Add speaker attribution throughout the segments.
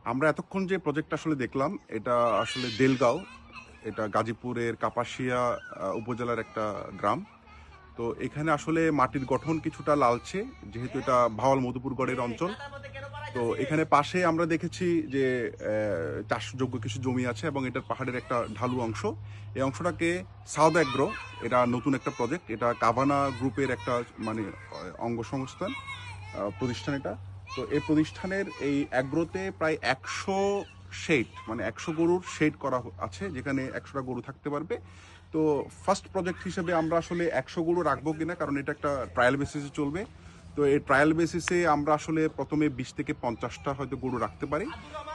Speaker 1: আমরা এতক্ষণ যে প্রজেক্ট আসলে দেখলাম এটা আসলে দেলগাঁও, এটা গাজীপুরের কাপাসিয়া উপজেলার একটা গ্রাম। তো এখানে আসলে মাটির গঠন কিছুটা লালচে, যেহেতু এটা ভাওয়াল মধুপুরগড়ের অঞ্চল। তো এখানে পাশে আমরা দেখেছি যে চাষযোগ্য কিছু জমি আছে এবং এটার পাহাড়ের একটা ঢালু অংশ। এই অংশটাকে সাউথ অ্যাগ্রো, এটা নতুন একটা প্রজেক্ট, এটা কাভানা গ্রুপের একটা মানে অঙ্গ সংস্থান প্রতিষ্ঠান এটা। তো এই প্রতিষ্ঠানের এই অ্যাগ্রোতে প্রায় 100 শেড, মানে 100 গরুর শেড করা আছে, যেখানে 100টা গরু থাকতে পারবে। তো ফার্স্ট প্রজেক্ট হিসেবে আমরা আসলে 100 গরু রাখবো কিনা, কারণ এটা একটা ট্রায়াল বেসিসে চলবে। তো এই ট্রায়াল বেসিসে আমরা আসলে প্রথমে 20 থেকে 50টা হয়তো গরু রাখতে পারি,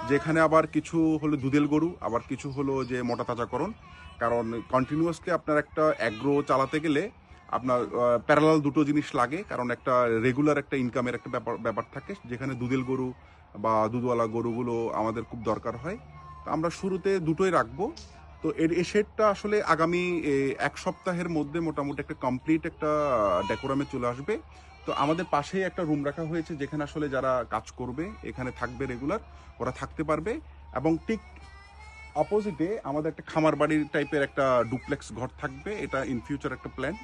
Speaker 1: যেখানে আবার কিছু হলো দুধেল গরু, আবার কিছু হলো যে মোটা তাজাকরণ। কারণ কন্টিনিউয়াসলি আপনার একটা অ্যাগ্রো চালাতে গেলে আপনার প্যারালাল দুটো জিনিস লাগে, কারণ একটা রেগুলার একটা ইনকামের একটা ব্যাপার ব্যাপার থাকে, যেখানে দুধেল গরু বা দুধওয়ালা গরুগুলো আমাদের খুব দরকার হয়। তো আমরা শুরুতে দুটোই রাখবো। তো এই শেডটা আসলে আগামী 1 সপ্তাহের মধ্যে মোটামুটি একটা কমপ্লিট একটা ডেকোরামে চলে আসবে। তো আমাদের পাশেই একটা রুম রাখা হয়েছে, যেখানে আসলে যারা কাজ করবে এখানে থাকবে রেগুলার, ওরা থাকতে পারবে। এবং ঠিক অপোজিটে আমাদের একটা খামার বাড়ির টাইপের একটা ডুপ্লেক্স ঘর থাকবে, এটা ইন ফিউচার একটা প্ল্যান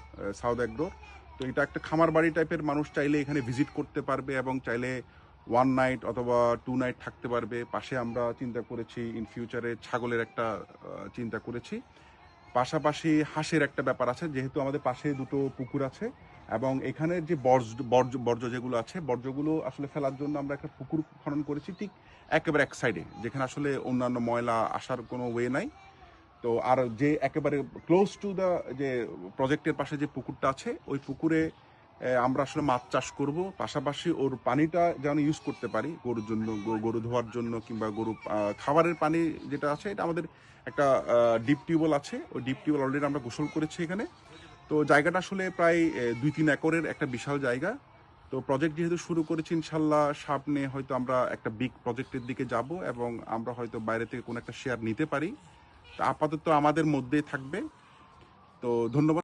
Speaker 1: সাউথ অ্যাগ্রোর। তো এটা একটা খামার বাড়ি টাইপের, মানুষ চাইলে এখানে ভিজিট করতে পারবে এবং চাইলে 1 নাইট অথবা 2 নাইট থাকতে পারবে। পাশে আমরা চিন্তা করেছি ইন ফিউচারে ছাগলের একটা চিন্তা করেছি। পাশাপাশি হাঁসের একটা ব্যাপার আছে, যেহেতু আমাদের পাশে দুটো পুকুর আছে এবং এখানের যে বর্জ্য যেগুলো আছে, বর্জ্যগুলো আসলে ফেলার জন্য আমরা একটা পুকুর খনন করেছি ঠিক একেবারে এক সাইডে, যেখানে আসলে অন্যান্য ময়লা আসার কোনো ওয়ে নাই। তো আর যে একেবারে ক্লোজ টু দ্য যে প্রজেক্টের পাশে যে পুকুরটা আছে, ওই পুকুরে আমরা আসলে মাছ চাষ করব, পাশাপাশি ওর পানিটা যেন ইউজ করতে পারি গরুর জন্য, গরু ধোয়ার জন্য, কিংবা গরু খাবারের পানি যেটা আছে, এটা আমাদের একটা ডিপ টিউবওয়েল আছে, ওই ডিপ টিউবওয়েল অলরেডি আমরা গোসল করেছি এখানে। তো জায়গাটা আসলে প্রায় 2-3 একরের একটা বিশাল জায়গা। তো প্রজেক্ট যেহেতু শুরু করেছি, ইনশাল্লাহ সামনে হয়তো আমরা একটা বিগ প্রজেক্টের দিকে যাব এবং আমরা হয়তো বাইরে থেকে কোনো একটা শেয়ার নিতে পারি। তা আপাতত আমাদের মধ্যেই থাকবে। তো ধন্যবাদ।